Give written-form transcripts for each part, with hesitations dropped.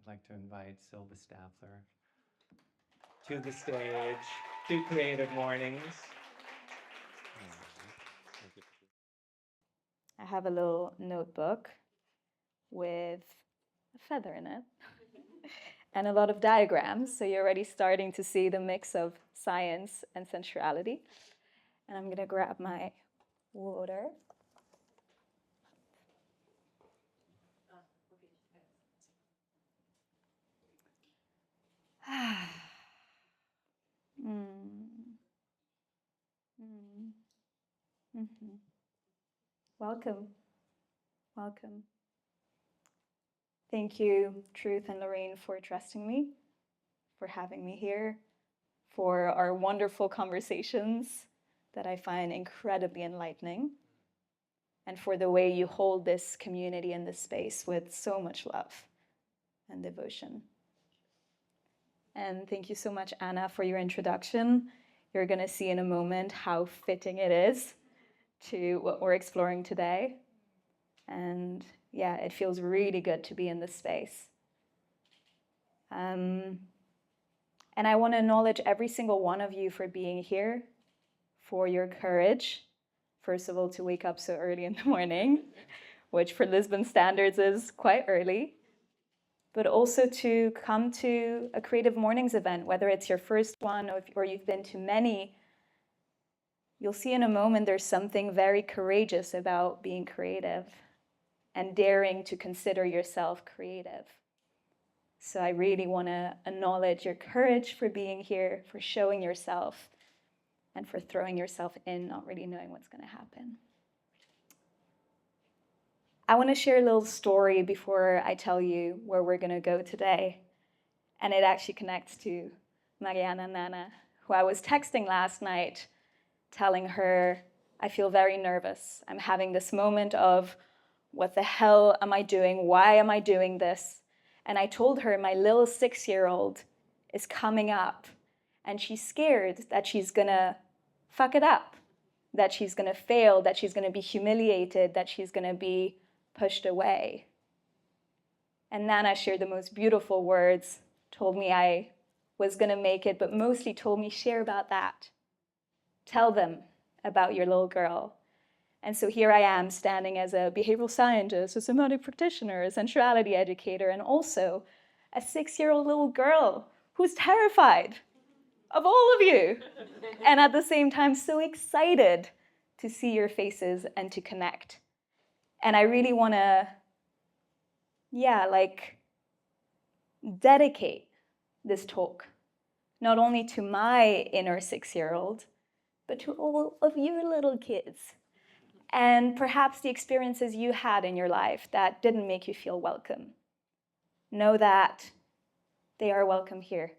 like to invite Silba Staffler to the stage to Creative Mornings. I have a little notebook with a feather in it and a lot of diagrams. So you're already starting to see the mix of science and sensuality. And I'm going to grab my water. Welcome. Welcome. Thank you, Truth and Lorraine, for trusting me, for having me here, for our wonderful conversations that I find incredibly enlightening, and for the way you hold this community and this space with so much love and devotion. And thank you so much, Anna, for your introduction. You're going to see in a moment how fitting it is to what we're exploring today. And yeah, it feels really good to be in this space. And I want to acknowledge every single one of you for being here, for your courage, first of all, to wake up so early in the morning, which for Lisbon standards is quite early, but also to come to a Creative Mornings event, whether it's your first one or you've been to many. You'll see in a moment there's something very courageous about being creative and daring to consider yourself creative. So I really want to acknowledge your courage for being here, for showing yourself, and for throwing yourself in, not really knowing what's going to happen. I want to share a little story before I tell you where we're going to go today. And it actually connects to Mariana Nana, who I was texting last night, telling her, I feel very nervous. I'm having this moment of, what the hell am I doing? Why am I doing this? And I told her my little 6-year-old is coming up, and she's scared that she's going to fuck it up, that she's going to fail, that she's going to be humiliated, that she's going to be pushed away. And Nana shared the most beautiful words, told me I was going to make it, but mostly told me, share about that. Tell them about your little girl. And so here I am standing as a behavioral scientist, a somatic practitioner, a sensuality educator, and also a 6-year-old little girl who's terrified of all of you. And at the same time, so excited to see your faces and to connect. And I really want to, dedicate this talk, not only to my inner 6-year-old, but to all of your little kids. And perhaps the experiences you had in your life that didn't make you feel welcome. Know that they are welcome here.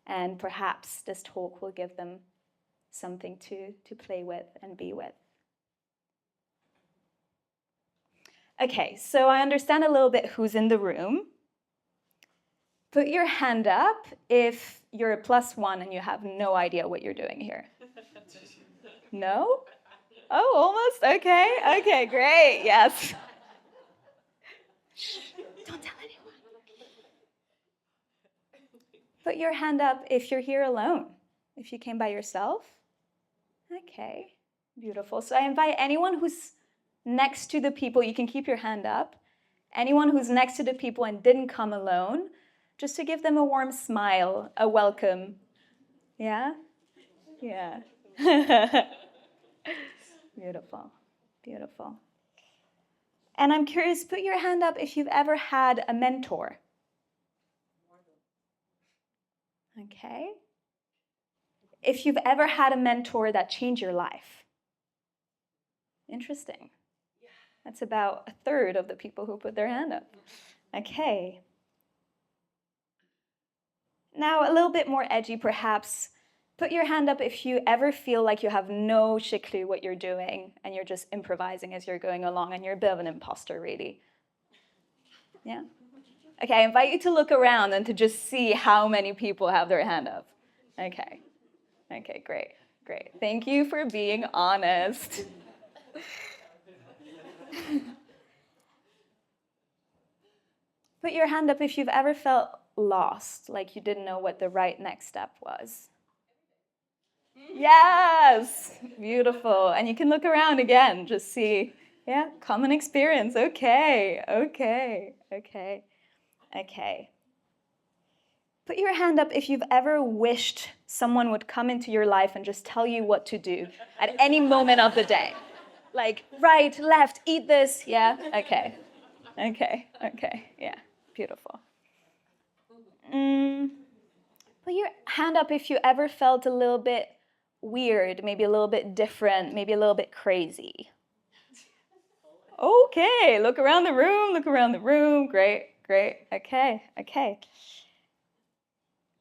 And perhaps this talk will give them something to play with and be with. Okay, so I understand a little bit who's in the room. Put your hand up if you're a +1 and you have no idea what you're doing here. No? Oh, almost? Okay, great, yes. Shh, don't tell anyone. Put your hand up if you're here alone, if you came by yourself. Okay, beautiful. So I invite anyone who's next to the people, you can keep your hand up. Anyone who's next to the people and didn't come alone, just to give them a warm smile, a welcome. Yeah? Yeah. Beautiful, beautiful. And I'm curious, put your hand up if you've ever had a mentor. Okay. If you've ever had a mentor that changed your life. Interesting. That's about 1/3 of the people who put their hand up. Okay. Now, a little bit more edgy, perhaps. Put your hand up if you ever feel like you have no shit clue what you're doing and you're just improvising as you're going along and you're a bit of an imposter, really. Yeah? Okay, I invite you to look around and to just see how many people have their hand up. Okay. Okay, great, great. Thank you for being honest. Put your hand up if you've ever felt lost, like you didn't know what the right next step was. Yes, beautiful. And you can look around again, just see, yeah, common experience. Okay. Put your hand up if you've ever wished someone would come into your life and just tell you what to do at any moment of the day. Like, right, left, eat this. Yeah, okay, yeah, beautiful. Put your hand up if you ever felt a little bit weird, maybe a little bit different, maybe a little bit crazy. Okay, look around the room. Great, okay.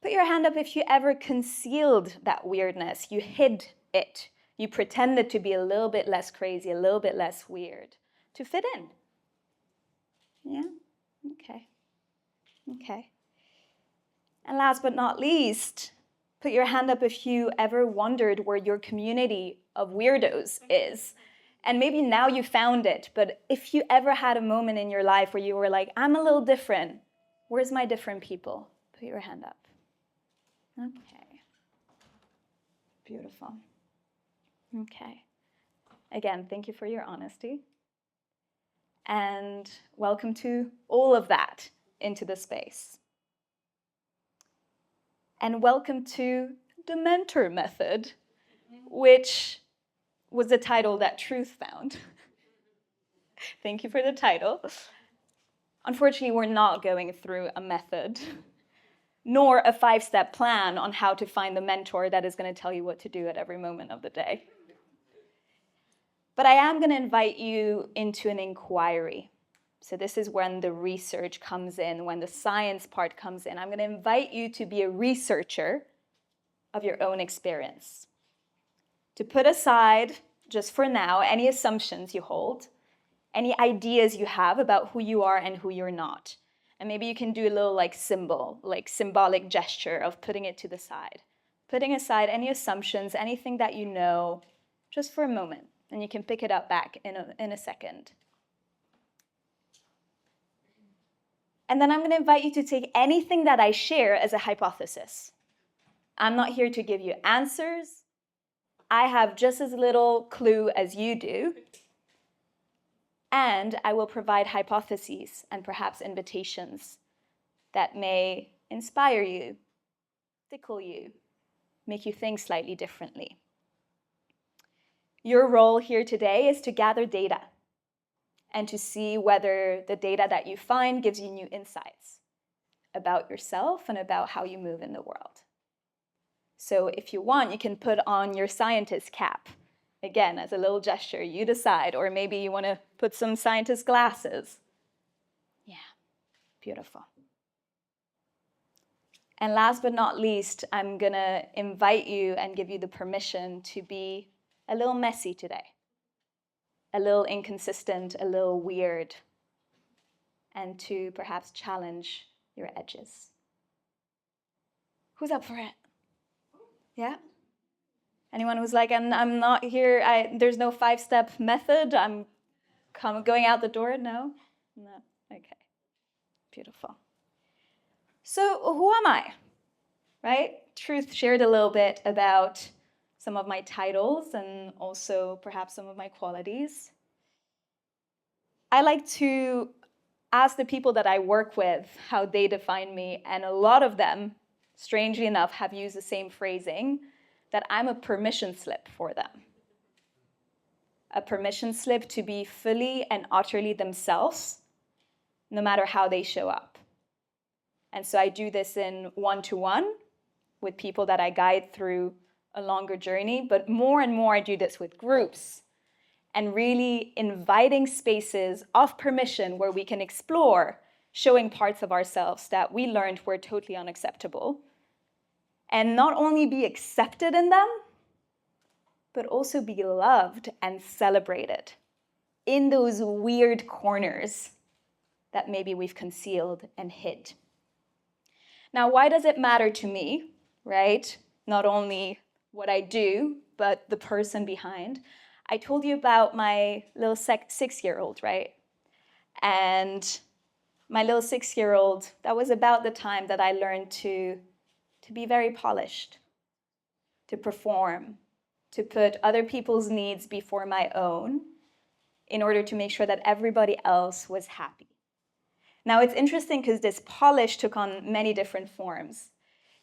Put your hand up if you ever concealed that weirdness. You hid it. You pretended to be a little bit less crazy, a little bit less weird to fit in. Yeah? Okay. And last but not least, put your hand up if you ever wondered where your community of weirdos is. And maybe now you found it, but if you ever had a moment in your life where you were like, I'm a little different, where's my different people? Put your hand up. Okay. Beautiful. Okay. Again, thank you for your honesty. And welcome to all of that into the space. And welcome to the mentor method, which was the title that Truth found. Thank you for the title. Unfortunately, we're not going through a method, nor a 5-step plan on how to find the mentor that is going to tell you what to do at every moment of the day. But I am going to invite you into an inquiry. So this is when the research comes in, when the science part comes in. I'm going to invite you to be a researcher of your own experience. To put aside, just for now, any assumptions you hold, any ideas you have about who you are and who you're not. And maybe you can do a little symbolic gesture of putting it to the side. Putting aside any assumptions, anything that you know, just for a moment. And you can pick it up back in a second. And then I'm going to invite you to take anything that I share as a hypothesis. I'm not here to give you answers. I have just as little clue as you do. And I will provide hypotheses and perhaps invitations that may inspire you, tickle you, make you think slightly differently. Your role here today is to gather data and to see whether the data that you find gives you new insights about yourself and about how you move in the world. So if you want, you can put on your scientist cap. Again, as a little gesture, you decide. Or maybe you want to put some scientist glasses. Yeah, beautiful. And last but not least, I'm going to invite you and give you the permission to be a little messy today. A little inconsistent, a little weird. And to perhaps challenge your edges. Who's up for it? Yeah? Anyone who's like, I'm not here, there's no 5-step method, I'm going out the door? No? Okay. Beautiful. So who am I? Right? Truth shared a little bit about some of my titles and also perhaps some of my qualities. I like to ask the people that I work with how they define me, and a lot of them, strangely enough, have used the same phrasing, that I'm a permission slip for them. A permission slip to be fully and utterly themselves, no matter how they show up. And so I do this in one-to-one with people that I guide through a longer journey, but more and more I do this with groups and really inviting spaces of permission where we can explore showing parts of ourselves that we learned were totally unacceptable. And not only be accepted in them, but also be loved and celebrated in those weird corners that maybe we've concealed and hid. Now, why does it matter to me, right? Not only what I do, but the person behind. I told you about my little 6-year-old, right? And my little 6-year-old, that was about the time that I learned to be very polished, to perform, to put other people's needs before my own in order to make sure that everybody else was happy. Now, it's interesting because this polish took on many different forms.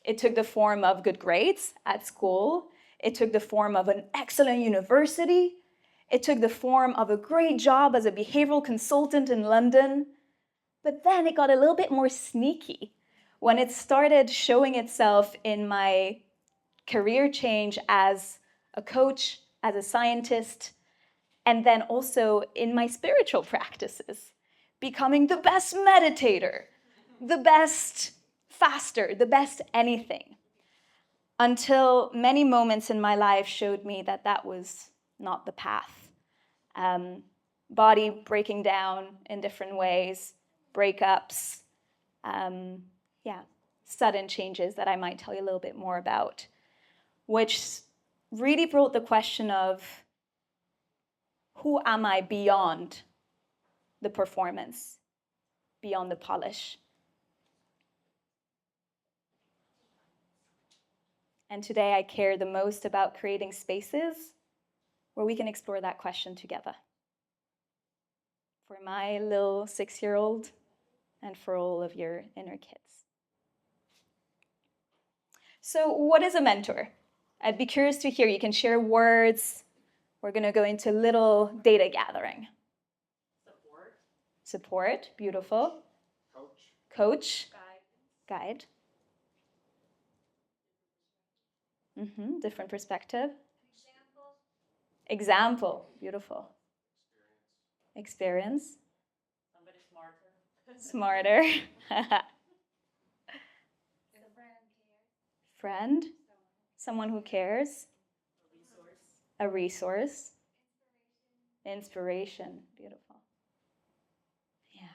It took the form of good grades at school. It took the form of an excellent university. It took the form of a great job as a behavioral consultant in London. But then it got a little bit more sneaky when it started showing itself in my career change as a coach, as a scientist, and then also in my spiritual practices, becoming the best meditator, the best faster, the best anything, until many moments in my life showed me that that was not the path. Body breaking down in different ways, breakups, sudden changes that I might tell you a little bit more about, which really brought the question of, who am I beyond the performance, beyond the polish? And today I care the most about creating spaces where we can explore that question together. For my little 6-year-old and for all of your inner kids. So what is a mentor? I'd be curious to hear. You can share words. We're going to go into little data gathering. Support, beautiful. Coach. Guide. Different perspective. Example, beautiful. Experience. Somebody smarter. Smarter. Friend. Someone who cares. A resource. Inspiration. Beautiful. Yeah.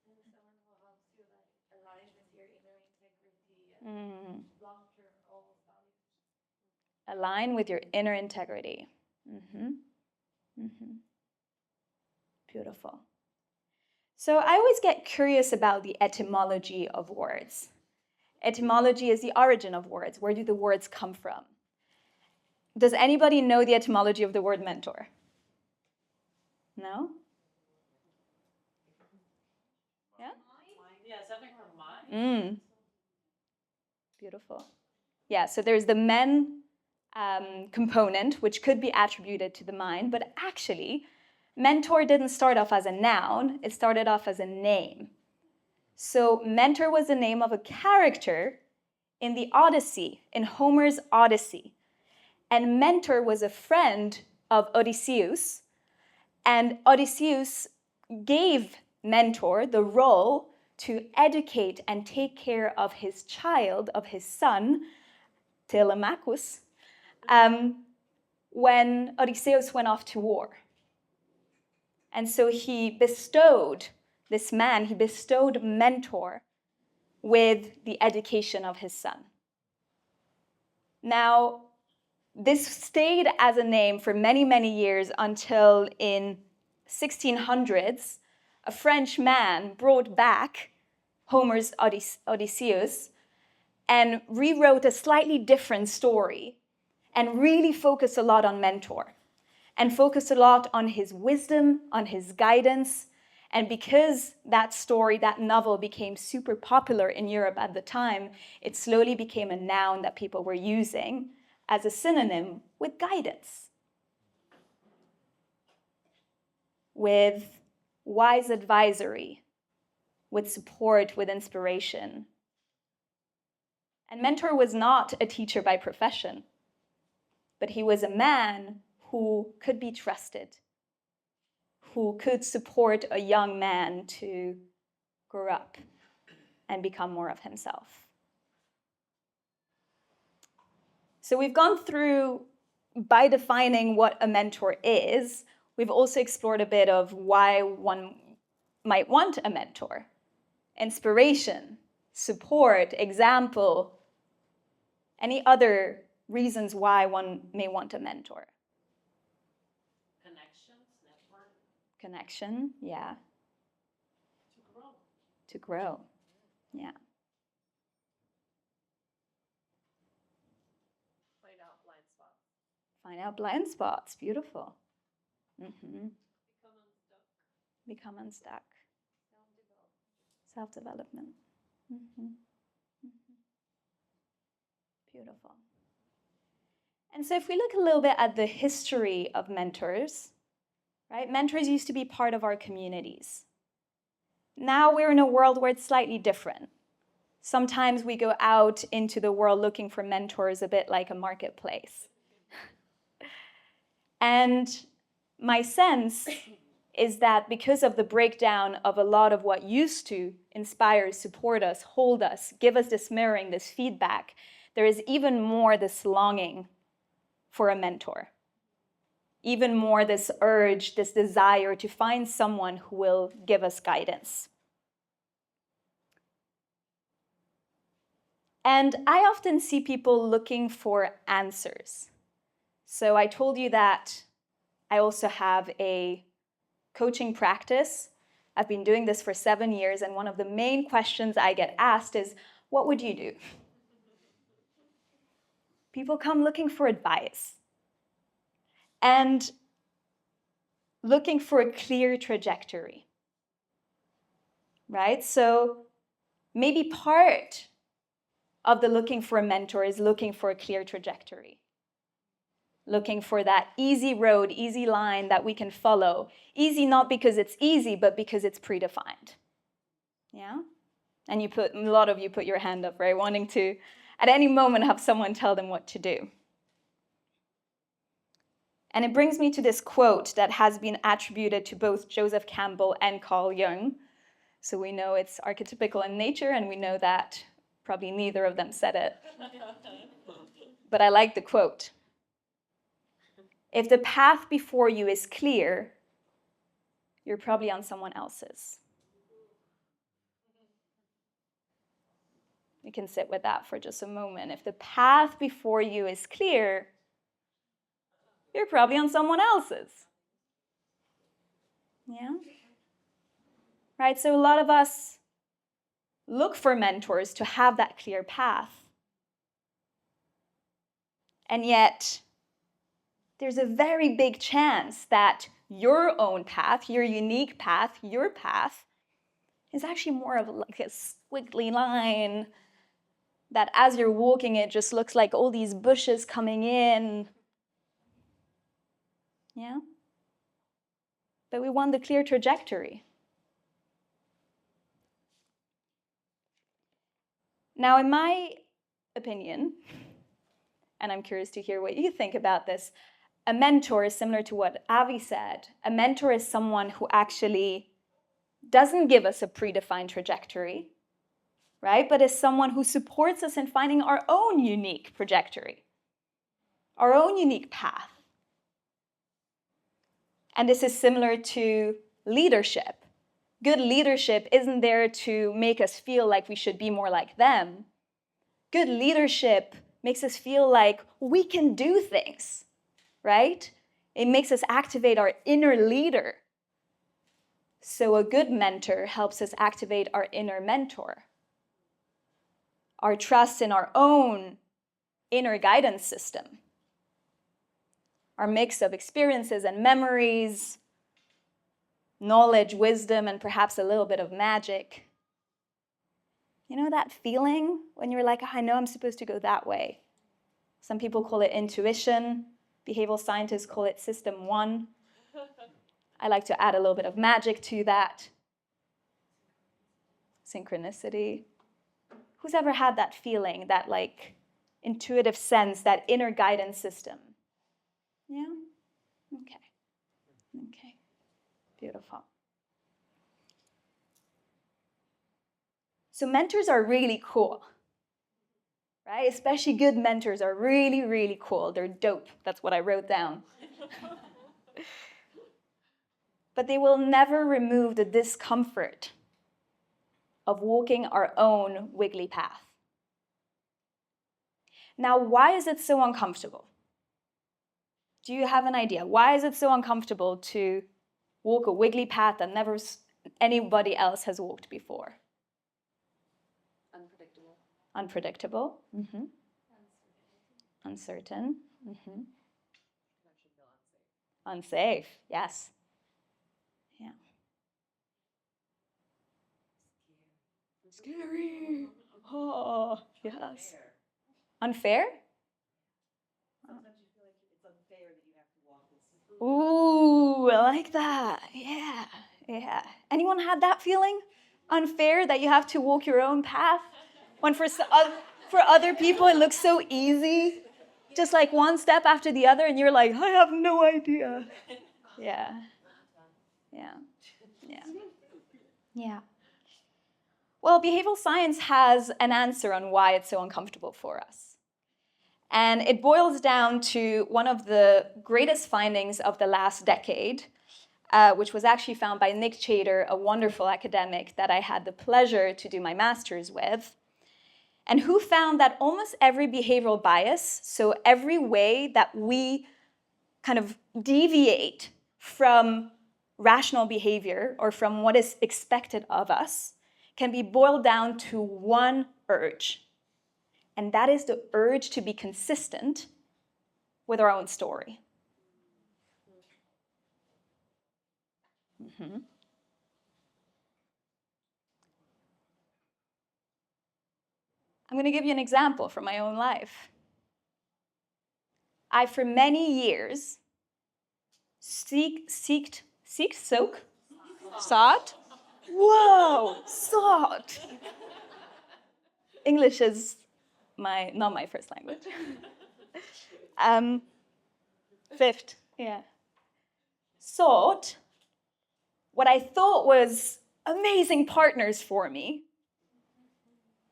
Someone who helps you align with your inner integrity and long-term goals, values. Align with your inner integrity. Beautiful. So I always get curious about the etymology of words. Etymology is the origin of words. Where do the words come from? Does anybody know the etymology of the word mentor? No? Yeah? Yeah, something from mind. Beautiful. Yeah, so there's the men component, which could be attributed to the mind, but actually, mentor didn't start off as a noun, it started off as a name. So mentor was the name of a character in the Odyssey, in Homer's Odyssey. And mentor was a friend of Odysseus, and Odysseus gave mentor the role to educate and take care of his child, of his son, Telemachus, when Odysseus went off to war. And so he bestowed mentor with the education of his son. Now, this stayed as a name for many, many years until in 1600s, a French man brought back Homer's Odysseus and rewrote a slightly different story and really focused a lot on mentor and focused a lot on his wisdom, on his guidance. And because that story, that novel became super popular in Europe at the time, it slowly became a noun that people were using as a synonym with guidance, with wise advisory, with support, with inspiration. And mentor was not a teacher by profession, but he was a man who could be trusted, who could support a young man to grow up and become more of himself. So we've gone through, by defining what a mentor is, we've also explored a bit of why one might want a mentor. Inspiration, support, example, any other reasons why one may want a mentor. Connections, network. Connection, yeah. To grow. to grow. Yeah. Find out blind spots. Find out blind spots. Beautiful. Mm-hmm. Become unstuck. Become unstuck. Self-development. Self-development. Mm-hmm. Mm-hmm. Beautiful. And so if we look a little bit at the history of mentors, right? Mentors used to be part of our communities. Now we're in a world where it's slightly different. Sometimes we go out into the world looking for mentors a bit like a marketplace. And my sense is that because of the breakdown of a lot of what used to inspire, support us, hold us, give us this mirroring, this feedback, there is even more this longing for a mentor. Even more this urge, this desire to find someone who will give us guidance. And I often see people looking for answers. So I told you that I also have a coaching practice. I've been doing this for 7 years, and one of the main questions I get asked is, what would you do? People come looking for advice and looking for a clear trajectory, right? So maybe part of the looking for a mentor is looking for a clear trajectory. Looking for that easy road, easy line that we can follow. Easy not because it's easy, but because it's predefined. Yeah? And a lot of you put your hand up, right? Wanting to, at any moment, have someone tell them what to do. And it brings me to this quote that has been attributed to both Joseph Campbell and Carl Jung. So we know it's archetypical in nature, and we know that probably neither of them said it. But I like the quote. If the path before you is clear, you're probably on someone else's. You can sit with that for just a moment. If the path before you is clear, you're probably on someone else's. Yeah? Right, so a lot of us look for mentors to have that clear path. And yet, there's a very big chance that your own path, your unique path, your path, is actually more of like a squiggly line that as you're walking, it just looks like all these bushes coming in. Yeah? But we want the clear trajectory. Now, in my opinion, and I'm curious to hear what you think about this, a mentor is similar to what Avi said. A mentor is someone who actually doesn't give us a predefined trajectory, right? But is someone who supports us in finding our own unique trajectory, our own unique path. And this is similar to leadership. Good leadership isn't there to make us feel like we should be more like them. Good leadership makes us feel like we can do things, right? It makes us activate our inner leader. So a good mentor helps us activate our inner mentor. Our trust in our own inner guidance system. Our mix of experiences and memories, knowledge, wisdom, and perhaps a little bit of magic. You know that feeling when you're like, I know I'm supposed to go that way. Some people call it intuition. Behavioral scientists call it system 1. I like to add a little bit of magic to that. Synchronicity. Who's ever had that feeling, that like intuitive sense, that inner guidance system? Yeah? Okay. Beautiful. So mentors are really cool, right? Especially good mentors are really, really cool. They're dope. That's what I wrote down. But they will never remove the discomfort of walking our own wiggly path. Now, why is it so uncomfortable? Do you have an idea? Why is it so uncomfortable to walk a wiggly path that never anybody else has walked before? Unpredictable. Unpredictable. Uncertain. Unsafe. Yes. Yeah. Scary. Oh, yes. Unfair? Sometimes you feel like it's unfair that you have to walk this. Ooh, I like that. Yeah. Yeah. Anyone had that feeling? Unfair that you have to walk your own path? When for other people it looks so easy. Just like one step after the other, and you're like, I have no idea. Yeah. Yeah. Yeah. Yeah. Well, behavioral science has an answer on why it's so uncomfortable for us. And it boils down to one of the greatest findings of the last decade, which was actually found by Nick Chater, a wonderful academic that I had the pleasure to do my master's with, and who found that almost every behavioral bias, so every way that we kind of deviate from rational behavior or from what is expected of us, can be boiled down to one urge. And that is the urge to be consistent with our own story. I'm going to give you an example from my own life. I, for many years, sought? Whoa, sought. English is not my first language. Fifth, yeah. Sought what I thought was amazing partners for me,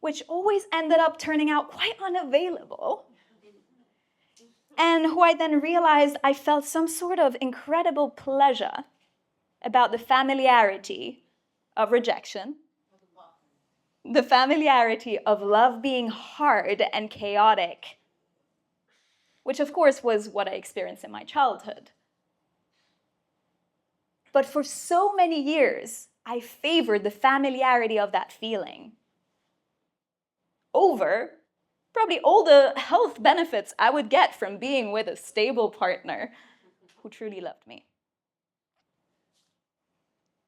which always ended up turning out quite unavailable, and who I then realized I felt some sort of incredible pleasure about the familiarity of rejection, the familiarity of love being hard and chaotic, which of course was what I experienced in my childhood. But for so many years, I favored the familiarity of that feeling over probably all the health benefits I would get from being with a stable partner who truly loved me.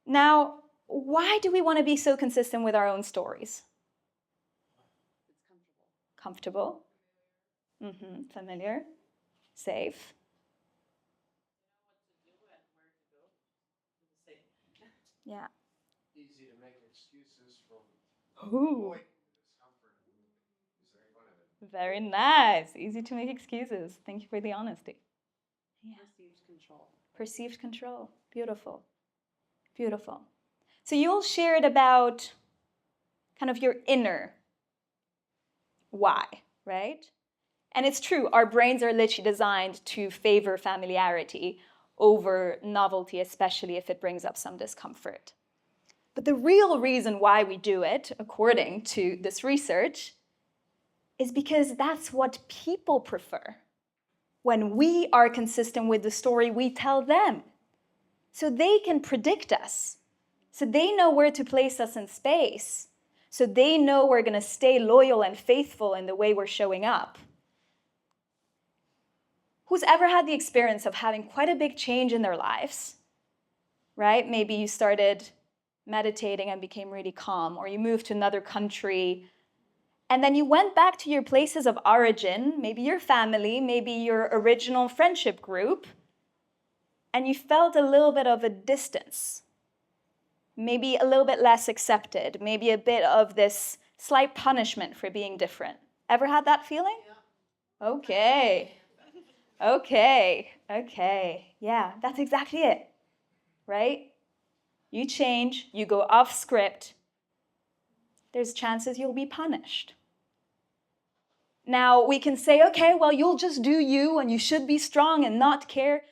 Now, why do we want to be so consistent with our own stories? It's comfortable. Comfortable. Familiar. Safe. Yeah. Easy to make excuses from Ooh. avoiding discomfort. Is very fun of it. Very nice. Easy to make excuses. Thank you for the honesty. Yeah. Perceived control. Perceived control. Beautiful. Beautiful. So you all shared about kind of your inner why, right? And it's true, our brains are literally designed to favor familiarity over novelty, especially if it brings up some discomfort. But the real reason why we do it, according to this research, is because that's what people prefer when we are consistent with the story we tell them. So they can predict us. So they know where to place us in space. So they know we're going to stay loyal and faithful in the way we're showing up. Who's ever had the experience of having quite a big change in their lives, right? Maybe you started meditating and became really calm, or you moved to another country, and then you went back to your places of origin, maybe your family, maybe your original friendship group, and you felt a little bit of a distance, maybe a little bit less accepted, maybe a bit of this slight punishment for being different. Ever had that feeling? Yeah. Okay. Yeah, that's exactly it, right? You change, you go off script, there's chances you'll be punished. Now, we can say, okay, well, you'll just do you and you should be strong and not care.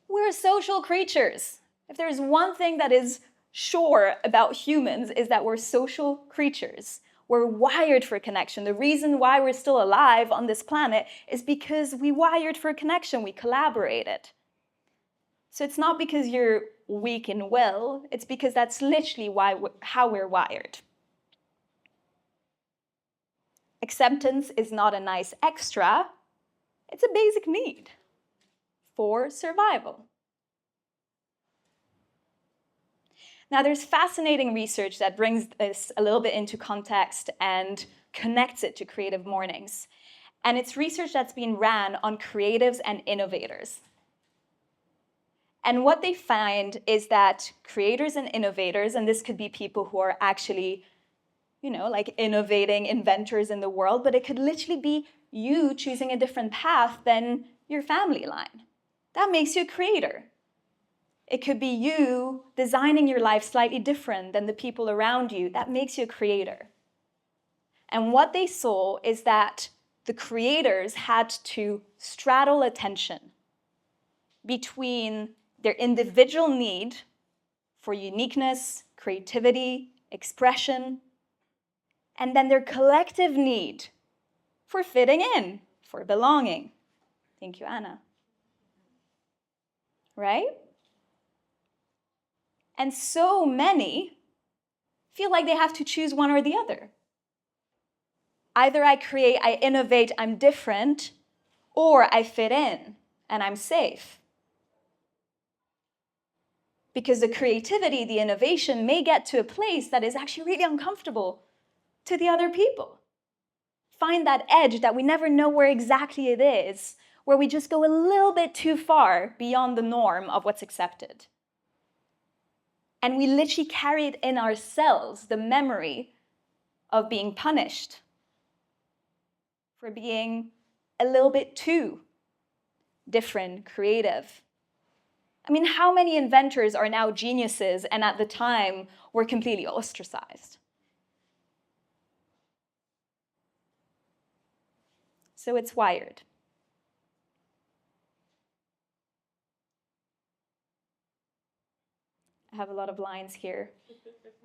We're social creatures. If there's one thing that is sure about humans is that we're social creatures. We're wired for connection. The reason why we're still alive on this planet is because we wired for connection. We collaborated. So it's not because you're weak in will. It's because that's literally how we're wired. Acceptance is not a nice extra, it's a basic need for survival. Now, there's fascinating research that brings this a little bit into context and connects it to Creative Mornings. And it's research that's been ran on creatives and innovators. And what they find is that creators and innovators, and this could be people who are actually, like innovating inventors in the world, but it could literally be you choosing a different path than your family line. That makes you a creator. It could be you designing your life slightly different than the people around you. That makes you a creator. And what they saw is that the creators had to straddle a tension between their individual need for uniqueness, creativity, expression, and then their collective need for fitting in, for belonging. Thank you, Anna. Right? And so many feel like they have to choose one or the other. Either I create, I innovate, I'm different, or I fit in and I'm safe. Because the creativity, the innovation may get to a place that is actually really uncomfortable to the other people. Find that edge that we never know where exactly it is, where we just go a little bit too far beyond the norm of what's accepted. And we literally carry it in ourselves, the memory of being punished for being a little bit too different, creative. I mean, how many inventors are now geniuses and at the time were completely ostracized? So it's wired. I have a lot of lines here,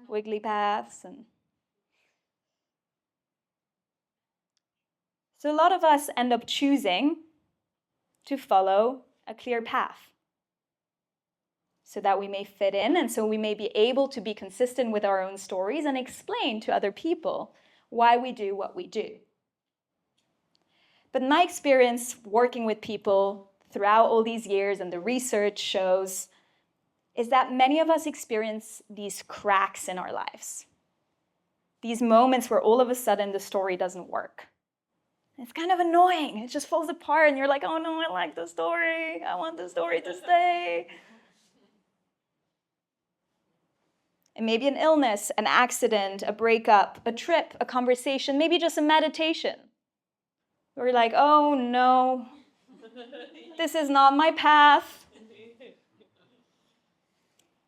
wiggly paths and... So a lot of us end up choosing to follow a clear path so that we may fit in and so we may be able to be consistent with our own stories and explain to other people why we do what we do. But my experience working with people throughout all these years and the research shows is that many of us experience these cracks in our lives. These moments where all of a sudden the story doesn't work. It's kind of annoying. It just falls apart and you're like, oh no, I like the story. I want the story to stay. And maybe an illness, an accident, a breakup, a trip, a conversation, maybe just a meditation. We're like, oh no, this is not my path.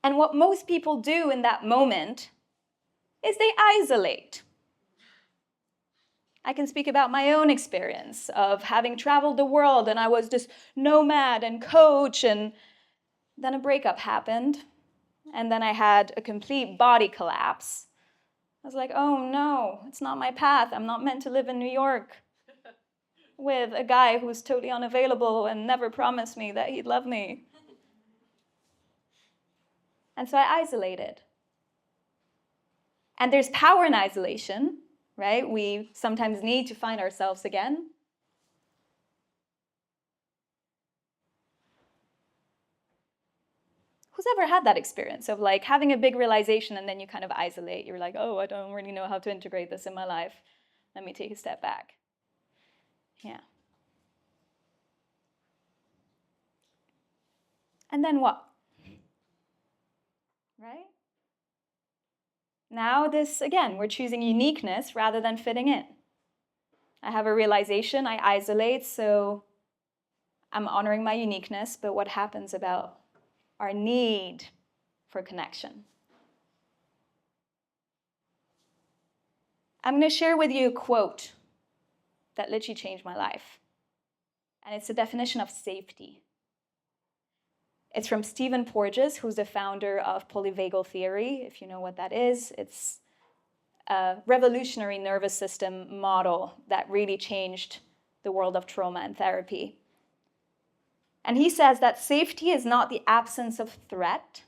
And what most people do in that moment is they isolate. I can speak about my own experience of having traveled the world and I was this nomad and coach, and then a breakup happened and then I had a complete body collapse. I was like, oh no, it's not my path. I'm not meant to live in New York with a guy who's totally unavailable and never promised me that he'd love me. And so I isolated. And there's power in isolation, right? We sometimes need to find ourselves again. Who's ever had that experience of like having a big realization and then you kind of isolate? You're like, oh, I don't really know how to integrate this in my life. Let me take a step back. Yeah. And then what? Right? Now this, again, we're choosing uniqueness rather than fitting in. I have a realization, I isolate, so I'm honoring my uniqueness, but what happens about our need for connection? I'm going to share with you a quote that literally changed my life. And it's the definition of safety. It's from Stephen Porges, who's the founder of polyvagal theory. If you know what that is, it's a revolutionary nervous system model that really changed the world of trauma and therapy. And he says that safety is not the absence of threat,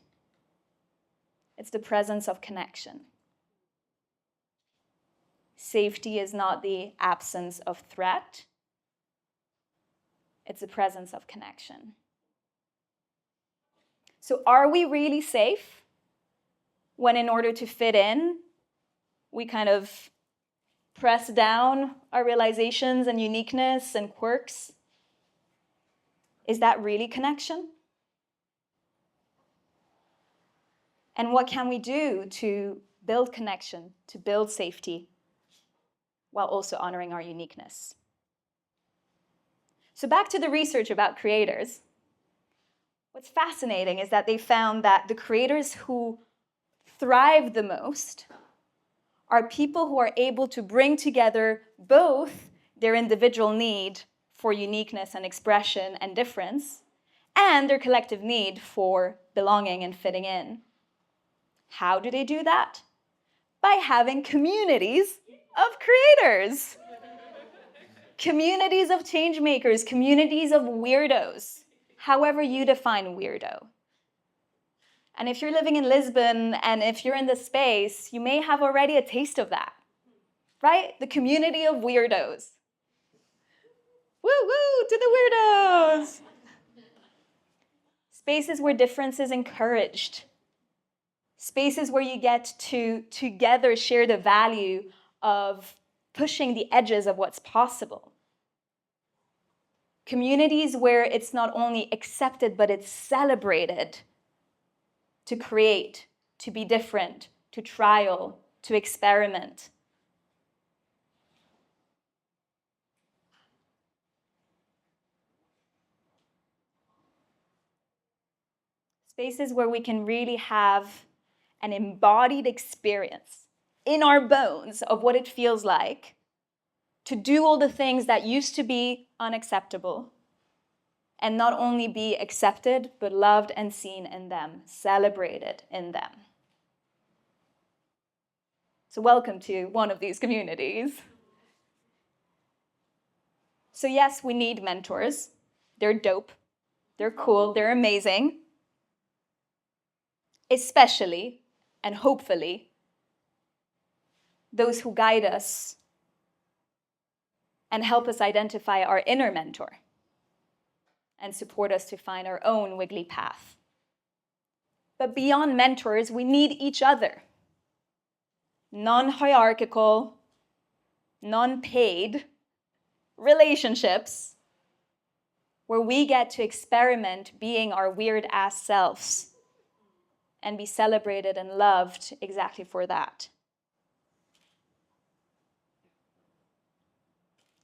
it's the presence of connection. Safety is not the absence of threat. It's the presence of connection. So are we really safe when in order to fit in, we kind of press down our realizations and uniqueness and quirks? Is that really connection? And what can we do to build connection, to build safety, while also honoring our uniqueness? So back to the research about creators. What's fascinating is that they found that the creators who thrive the most are people who are able to bring together both their individual need for uniqueness and expression and difference, and their collective need for belonging and fitting in. How do they do that? By having communities of creators. Communities of change makers, communities of weirdos, however you define weirdo. And if you're living in Lisbon and if you're in this space, you may have already a taste of that, right? The community of weirdos. Woo woo to the weirdos! Spaces where difference is encouraged. Spaces where you get to together share the value of pushing the edges of what's possible. Communities where it's not only accepted, but it's celebrated to create, to be different, to trial, to experiment. Spaces where we can really have an embodied experience in our bones of what it feels like to do all the things that used to be unacceptable, and not only be accepted, but loved and seen in them, celebrated in them. So welcome to one of these communities. So yes, we need mentors. They're dope, they're cool, they're amazing. Especially, and hopefully, those who guide us and help us identify our inner mentor and support us to find our own wiggly path. But beyond mentors, we need each other. Non-hierarchical, non-paid relationships where we get to experiment being our weird-ass selves and be celebrated and loved exactly for that.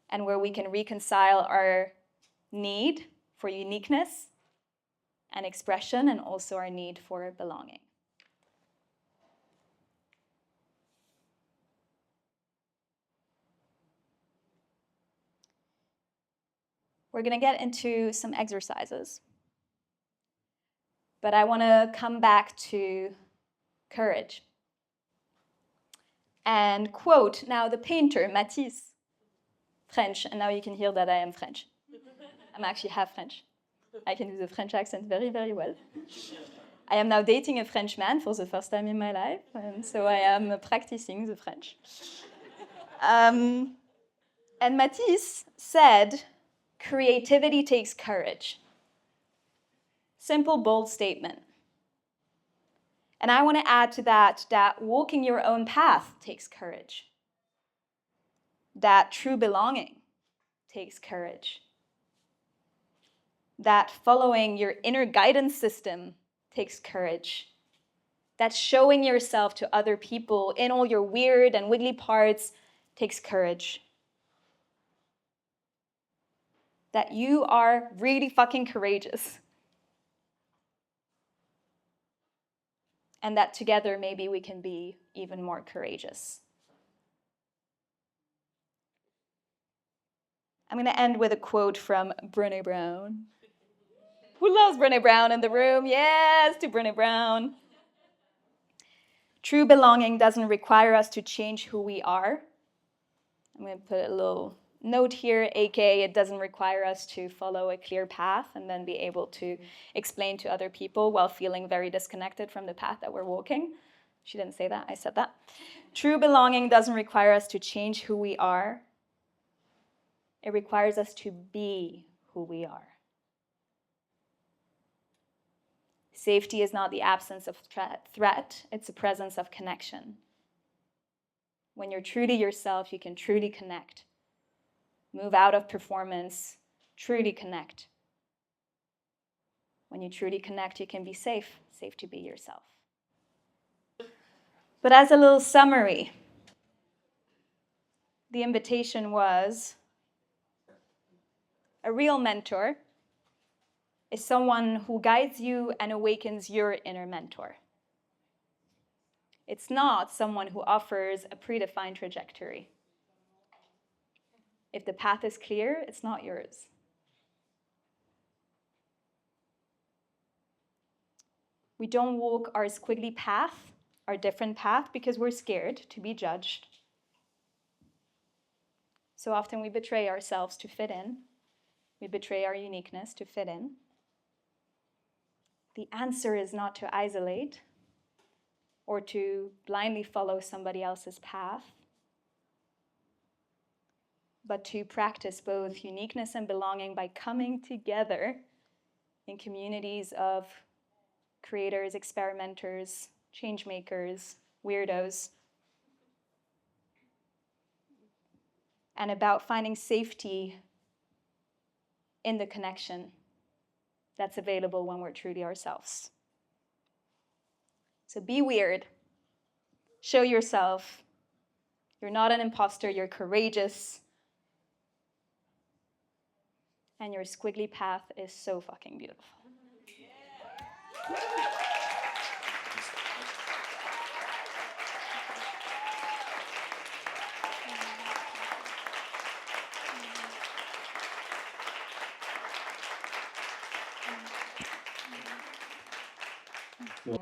And where we can reconcile our need for uniqueness and expression, and also our need for belonging. We're going to get into some exercises, but I want to come back to courage and quote now the painter Matisse, French, and now you can hear that I am French. I'm actually half French. I can do the French accent very, very well. I am now dating a French man for the first time in my life, and so I am practicing the French. And Matisse said, creativity takes courage. Simple, bold statement. And I want to add to that walking your own path takes courage. That true belonging takes courage. That following your inner guidance system takes courage. That showing yourself to other people in all your weird and wiggly parts takes courage. That you are really fucking courageous. And that together maybe we can be even more courageous. I'm going to end with a quote from Brené Brown. Who loves Brené Brown in the room? Yes, to Brené Brown. True belonging doesn't require us to change who we are. I'm going to put a little note here, aka it doesn't require us to follow a clear path and then be able to explain to other people while feeling very disconnected from the path that we're walking. She didn't say that, I said that. True belonging doesn't require us to change who we are. It requires us to be who we are. Safety is not the absence of threat, it's the presence of connection. When you're true to yourself, you can truly connect. Move out of performance, truly connect. When you truly connect, you can be safe to be yourself. But as a little summary, the invitation was a real mentor is someone who guides you and awakens your inner mentor. It's not someone who offers a predefined trajectory. If the path is clear, it's not yours. We don't walk our squiggly path, our different path, because we're scared to be judged. So often we betray ourselves to fit in. We betray our uniqueness to fit in. The answer is not to isolate or to blindly follow somebody else's path, but to practice both uniqueness and belonging by coming together in communities of creators, experimenters, change makers, weirdos, and about finding safety in the connection that's available when we're truly ourselves. So be weird. Show yourself. You're not an imposter, you're courageous. And your squiggly path is so fucking beautiful.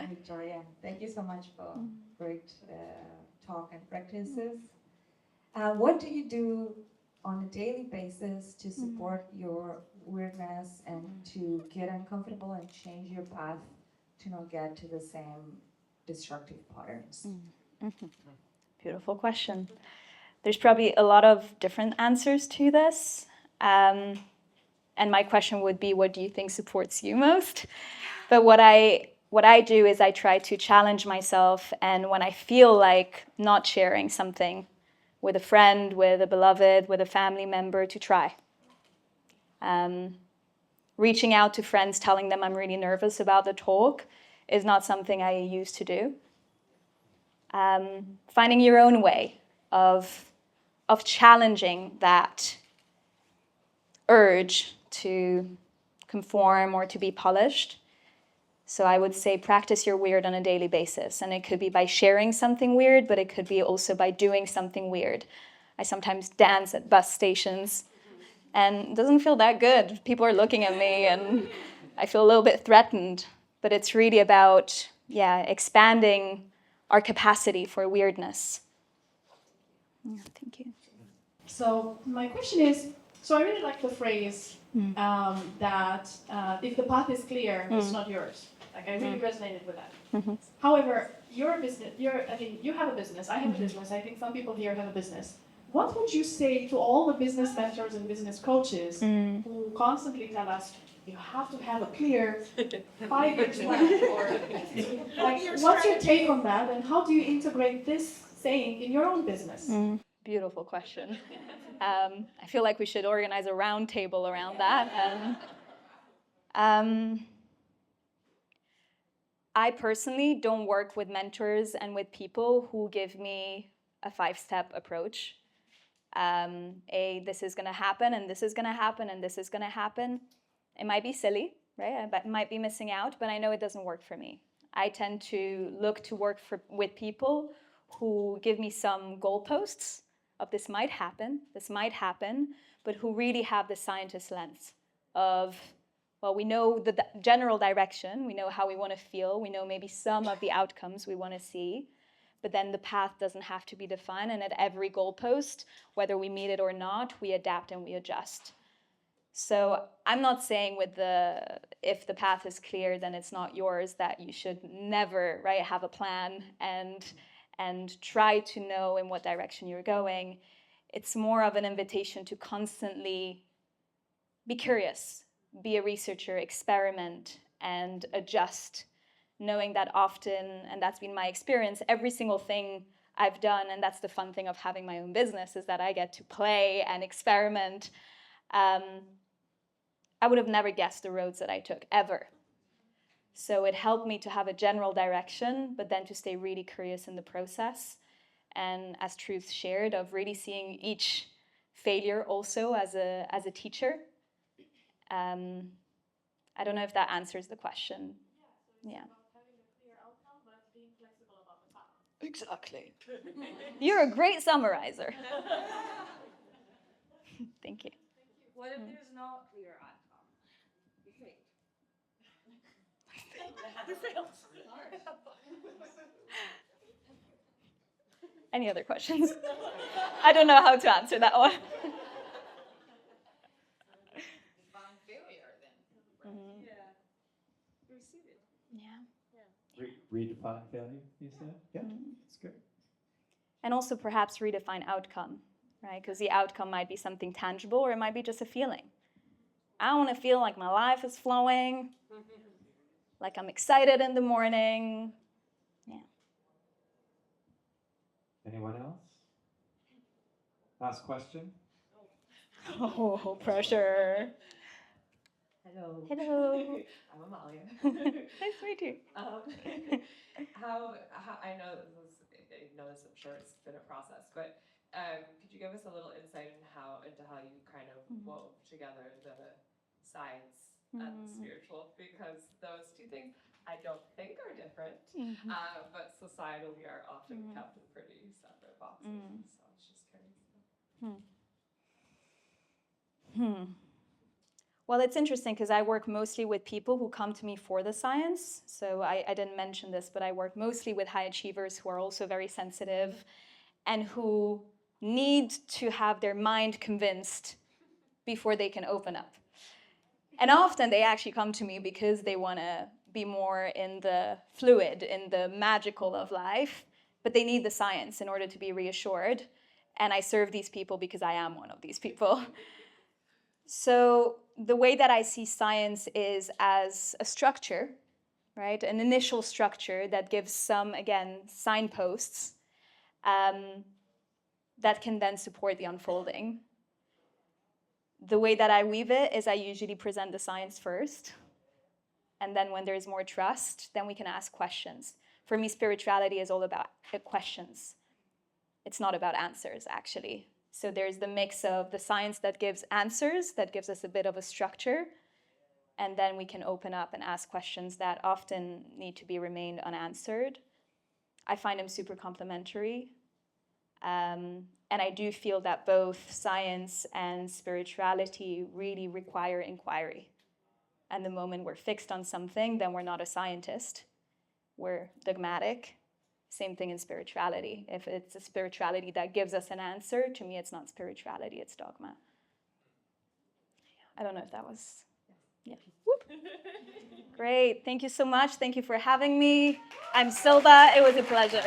Victoria, thank you so much for great talk and practices. What do you do on a daily basis to support your weirdness and to get uncomfortable and change your path to not get to the same destructive patterns? Beautiful question. There's probably a lot of different answers to this. And my question would be, what do you think supports you most? But what I do is I try to challenge myself, and when I feel like not sharing something with a friend, with a beloved, with a family member, to try. Reaching out to friends, telling them I'm really nervous about the talk is not something I used to do. Finding your own way of challenging that urge to conform or to be polished. So I would say practice your weird on a daily basis. And it could be by sharing something weird, but it could be also by doing something weird. I sometimes dance at bus stations, and it doesn't feel that good. People are looking at me, and I feel a little bit threatened. But it's really about, expanding our capacity for weirdness. Yeah, thank you. So my question is, so I really like the phrase that if the path is clear, it's not yours. Like I really resonated with that. However, you have a business, I have a business, I think some people here have a business. What would you say to all the business mentors and business coaches who constantly tell us, you have to have a clear 5-year plan? Or like, what's your take on that, and how do you integrate this saying in your own business? Beautiful question. I feel like we should organize a round table around that. I personally don't work with mentors and with people who give me a 5-step approach. This is going to happen, and this is going to happen, and this is going to happen. It might be silly, right? I might be missing out, but I know it doesn't work for me. I tend to look to work with people who give me some goalposts of this might happen, but who really have the scientist lens of, well, we know the general direction, we know how we want to feel, we know maybe some of the outcomes we want to see, but then the path doesn't have to be defined, and at every goalpost, whether we meet it or not, we adapt and we adjust. So I'm not saying if the path is clear, then it's not yours, that you should never, right, have a plan and try to know in what direction you're going. It's more of an invitation to constantly be curious, be a researcher, experiment, and adjust, knowing that often, and that's been my experience, every single thing I've done, and that's the fun thing of having my own business, is that I get to play and experiment. I would have never guessed the roads that I took, ever. So it helped me to have a general direction, but then to stay really curious in the process. And as Truth shared, of really seeing each failure also as a teacher. I don't know if that answers the question. Yeah. About having a clear outcome, but being flexible about the path. Exactly. You're a great summarizer. Thank you. What if there's no clear outcome? You failed. Any other questions? I don't know how to answer that one. Define failure then. Mm-hmm. Yeah. Receive it. Yeah. Redefine failure, you said? Yeah, that's good. And also perhaps redefine outcome, right? Because the outcome might be something tangible, or it might be just a feeling. I want to feel like my life is flowing, like I'm excited in the morning. Yeah. Anyone else? Last question? Oh, pressure. Hello. Hello. I'm Amalia. Nice to meet you. How I know this, I'm sure it's been a process, but could you give us a little insight into how you kind of wove together the science and the spiritual? Because those two things I don't think are different, but societally are often kept in pretty separate boxes. So I was just curious. Well, it's interesting because I work mostly with people who come to me for the science. So I didn't mention this, but I work mostly with high achievers who are also very sensitive and who need to have their mind convinced before they can open up. And often they actually come to me because they want to be more in the fluid, in the magical of life, but they need the science in order to be reassured. And I serve these people because I am one of these people. So the way that I see science is as a structure, right? An initial structure that gives some, again, signposts that can then support the unfolding. The way that I weave it is I usually present the science first. And then when there's more trust, then we can ask questions. For me, spirituality is all about questions. It's not about answers, actually. So there's the mix of the science that gives answers, that gives us a bit of a structure, and then we can open up and ask questions that often need to be remained unanswered. I find them super complementary. And I do feel that both science and spirituality really require inquiry. And the moment we're fixed on something, then we're not a scientist. We're dogmatic. Same thing in spirituality. If it's a spirituality that gives us an answer, to me it's not spirituality, it's dogma. I don't know if that was... Yeah. Whoop. Great. Thank you so much. Thank you for having me. I'm Silba. It was a pleasure.